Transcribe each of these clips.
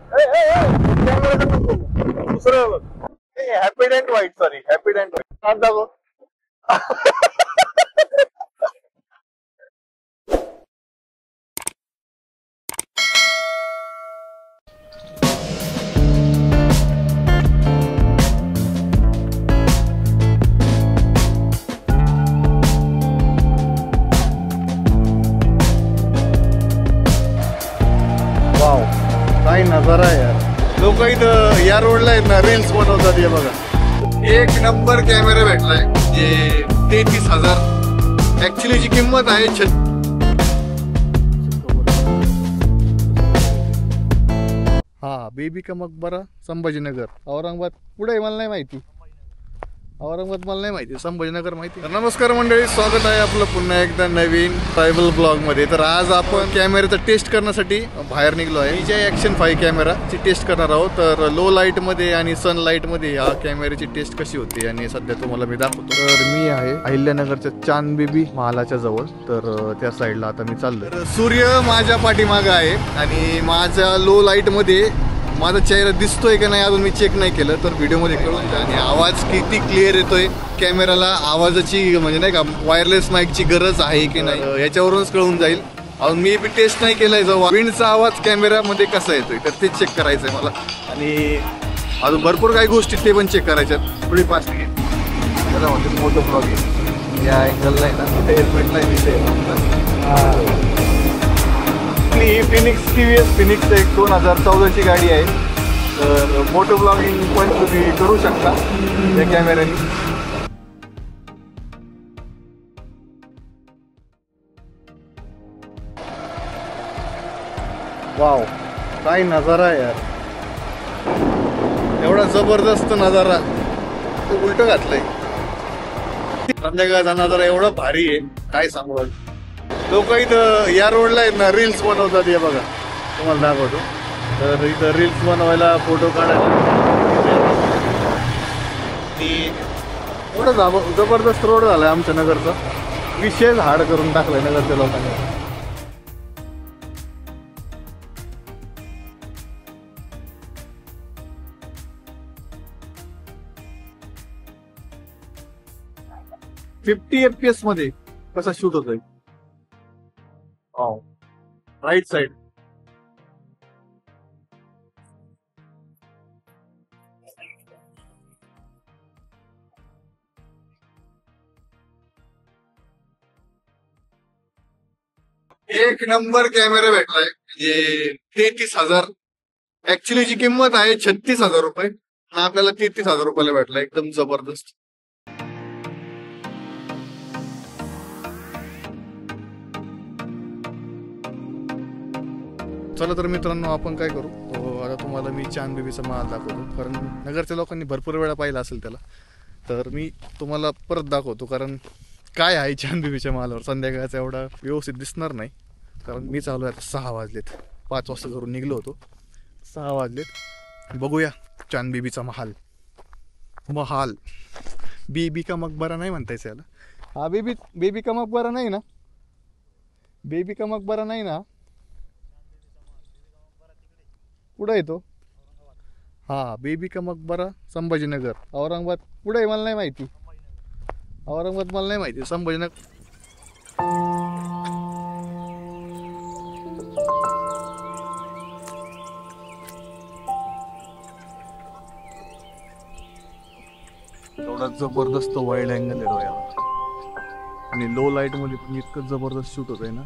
Camera दुसरं happy and white, sorry happy and white दाखव. Wow, काय नजारा आहे यार. लोक इथं या रोडला आहेत ना, रील्स बनवतात. हे बघा, एक नंबर कॅमेरा भेटलाय. जे 33,000 ऍक्च्युली जी किंमत आहे. हा, बेबी का मकबरा, संभाजीनगर, औरंगाबाद. पुढे मला नाही माहिती, औरंगाबाद मला नाही माहिती, संभाजीनगर माहिती. नमस्कार मंडळी, स्वागत आहे आपलं पुन्हा एकदा नवीन ट्रायबल ब्लॉग मध्ये. तर आज आपण कॅमेराचा टेस्ट करण्यासाठी बाहेर निघलो आहे. DJI Action 5 कॅमेराची टेस्ट करणार आहोत. तर लो लाईट मध्ये आणि सन लाईट मध्ये या कॅमेऱ्याची टेस्ट कशी होती आणि सध्या तुम्हाला मी दाखवतो. तर मी आहे अहिल्यानगरच्या चांद बेबी महालाच्या जवळ. तर त्या साईडला आता मी चाललोय. तर सूर्य माझ्या पाठीमागे आहे आणि माझ्या लो लाईट मध्ये माझा चेहरा दिसतोय का नाही अजून मी चेक नाही केलं. तर व्हिडिओमध्ये कळून जाईल. आणि आवाज किती क्लिअर येतोय कॅमेराला, आवाजाची म्हणजे नाही का वायरलेस माईकची गरज आहे की नाही याच्यावरूनच कळून जाईल. अजून मी बी टेस्ट नाही केलाय जो विंडचा आवाज कॅमेरामध्ये कसा येतोय, तर ते चेक करायचंय मला. आणि अजून भरपूर काही गोष्टी ते पण चेक करायच्यात. थोडी फास्ट घे, त्याला म्हणते मोठं ब्लॉग आहे. या अँगलला आहे ना, हेल्मेट नाही दिसते. ही फिनिक्स TVS फिनिक्स एक 2014ची गाडी आहे. तर मोटो ब्लॉगिंग पण तुम्ही करू शकता या कॅमेऱ्याने. वाव, काय नजारा आहे यार. एवढा जबरदस्त नजारा. तो उलट घातलंय. संध्याकाळचा नजारा एवढा भारी आहे, काय सांगू. लोक इथं या रोडला आहेत ना, रील्स बनवतात. हे बघा, तुम्हाला दाखवतो. तर इथं रील्स बनवायला, फोटो काढायला एवढं जबरदस्त रोड झालाय आमच्या नगरचा. विशेष हाड करून टाकलाय नगरच्या लोकांनी. $50 FPS मध्ये कसा शूट होतोय. Right side. एक नंबर कॅमेरा भेटलाय. जे 33,000 ऍक्च्युली जी किंमत आहे 36,000 रुपये, आणि आपल्याला 33,000 रुपयाला भेटला. एकदम जबरदस्त. चला तर मित्रांनो, आपण काय करू, आता तुम्हाला मी चांद बेबीचा महाल दाखवतो. कारण नगरच्या लोकांनी भरपूर वेळा पाहिला असेल त्याला. तर मी तुम्हाला परत दाखवतो. कारण काय आहे चांद बेबीच्या महालावर संध्याकाळचा एवढा व्यवस्थित दिसणार नाही. कारण मी चालू आहे आता 6 वाजलेत. 5 वाजता घरून निघलो होतो, 6 वाजलेत. बघूया चांद बेबीचा महाल. महाल बेबी का मकबरा नाही म्हणतायचं याला. हा, बेबी का मकबरा नाही ना, बेबी का मकबरा नाही ना. कुठं येतो. हा, बेबी का मकबरा, संभाजीनगर, औरंगाबाद. पुढे मला नाही माहिती, औरंगाबाद मला नाही माहिती, संभाजीनगर. एवढा जबरदस्त वाईड अँगल आहे डोळ्याला. आणि लो लाईट मध्ये पण इतकं जबरदस्त शूट होत आहे ना.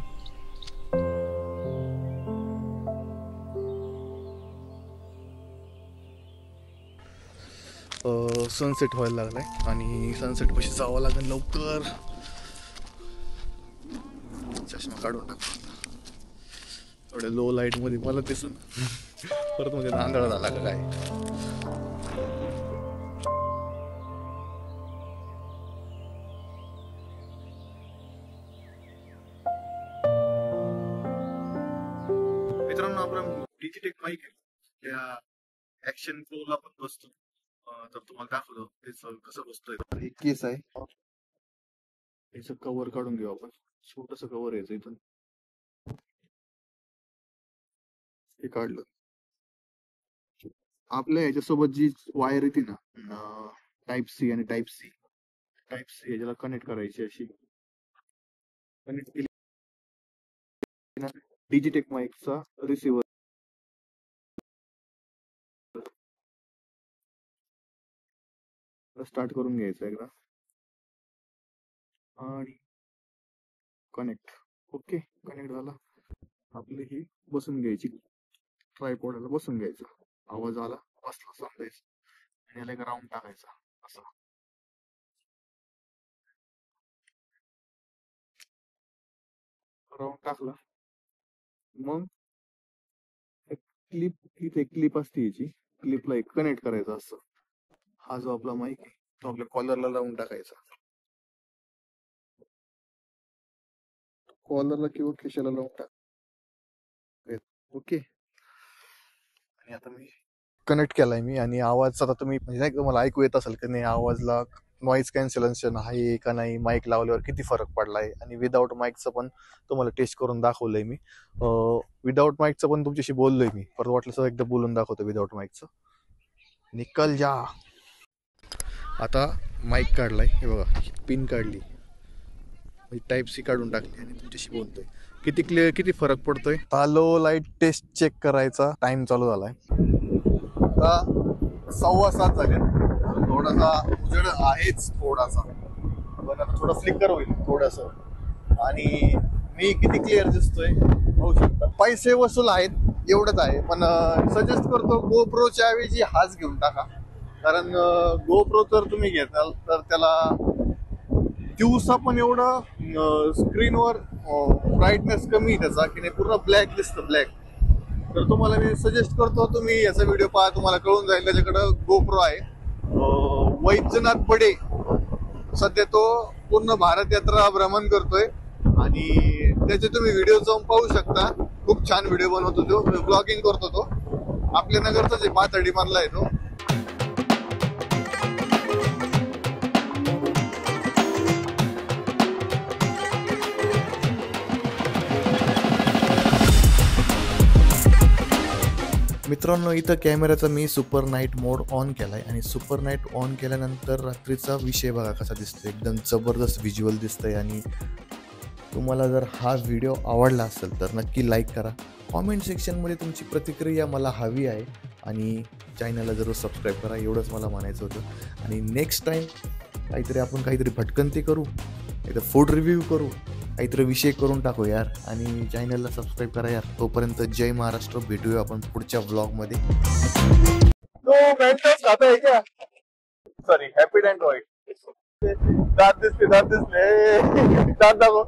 सनसेट व्हायला लागलाय आणि सनसेट पाशी जावं लागेल लवकर. चष्मा काढून टाकतो. थोड्या लो लाईट मध्ये मला दिसून परत म्हणजे आंधळा झाला का काय. मित्रांनो, आपण डिजिटेक बाईक आहे त्या ऍक्शन प्रोला पण बसतो. तर तुम्हाला दाखवतो त्याचं कसं बसतोय. एक केस आहे, याचं कव्हर काढून घेऊ आपण. छोटस कव्हर यायचं इथून, हे काढलं. आपल्या ह्याच्यासोबत जी वायर येते ना, टाईप सी आणि टाईप सी ह्याच्याला कनेक्ट करायची अशी कनेक्ट केली ना, डिजिटेक माईकचा रिसिव्हर स्टार्ट करून घ्यायचा एकदा आणि कनेक्ट. ओके, कनेक्ट झाला. आपली ही बसून घ्यायची, ट्रायपॉडला बसून घ्यायचा. आवाज आला बसला समजायचं आणि याला एक राऊंड टाकायचा असं. राऊंड टाकला मग एक इथे क्लिप असते याची, क्लिपला एक कनेक्ट करायचं असं. हा जो आपला माईक आहे तो आपल्या कॉलरला लावून टाकायचा, कॉलरला किंवा खिशाला लावून टाकायचं. ओके, आणि आता मी कनेक्ट केलाय मी आणि आवाज आता तुम्ही म्हणजे नाही का तुम्हाला ऐकू येत असेल की नाही, आवाजला नॉईज कॅन्सलेशन आहे का नाही, माईक लावल्यावर किती फरक पडलाय. आणि विदाऊट माईकचं पण तुम्हाला टेस्ट करून दाखवलंय मी. विदाऊट माईकचं पण तुमच्याशी बोललोय मी, परत वाटलं तर एकदा बोलून दाखवतो विदाऊट माईकचं. निकल जा. आता माईक काढलाय, हे बघा पिन काढली, टाईप सी काढून टाकली आणि तुमच्याशी बोलतोय. किती क्लिअर, किती फरक पडतोय. लो लाईट टेस्ट चेक करायचा टाइम चालू झालाय. आता 6:15 झाले. थोडासा उजेड आहेच थोडासा, पण आता थोडं फ्लिकर होईल थोडस. आणि मी किती क्लिअर दिसतोय होऊ शकता. पैसे वसूल आहेत एवढंच आहे, पण सजेस्ट करतो गोप्रोच्या ऐवजी हाच घेऊन टाका. कारण गोप्रो जर तुम्ही घेताल तर त्याला दिवसा पण एवढं स्क्रीनवर ब्राईटनेस कमी आहे त्याचा की नाही, पूर्ण ब्लॅक दिसतं ब्लॅक. तर तुम्हाला मी सजेस्ट करतो तुम्ही याचा व्हिडिओ पहा, तुम्हाला कळून जाईल. त्याच्याकडं गोप्रो आहे, वैद्यनाथ बडे. सध्या तो पूर्ण भारत यात्रा भ्रमण करतोय आणि त्याचे तुम्ही व्हिडिओ जाऊन पाहू शकता. खूप छान व्हिडिओ बनवतो तो, ब्लॉगिंग करतो तो. आपल्या नगरचाच आहे, पाथर्डी मधला आहे तो. मित्रांनो, इथं कॅमेऱ्याचा मी सुपर नाईट मोड ऑन केलाय आणि सुपर नाईट ऑन केल्यानंतर रात्रीचा विषय बघा कसा दिसतोय, एकदम जबरदस्त व्हिज्युअल दिसतंय. आणि तुम्हाला जर हा व्हिडिओ आवडला असेल तर नक्की लाईक करा. कॉमेंट सेक्शनमध्ये तुमची प्रतिक्रिया मला हवी आहे आणि चॅनलला जरूर सबस्क्राईब करा, एवढंच मला म्हणायचं होतं. आणि नेक्स्ट टाईम काहीतरी भटकंती करू, एकदा फूड रिव्ह्यू करू, काहीतरी विषय करून टाकू यार. आणि चॅनलला सबस्क्राईब करा यार. तोपर्यंत जय महाराष्ट्र, भेटूया आपण पुढच्या व्लॉगमध्ये. Sorry, happy Android. दात दिसले दात दाखव.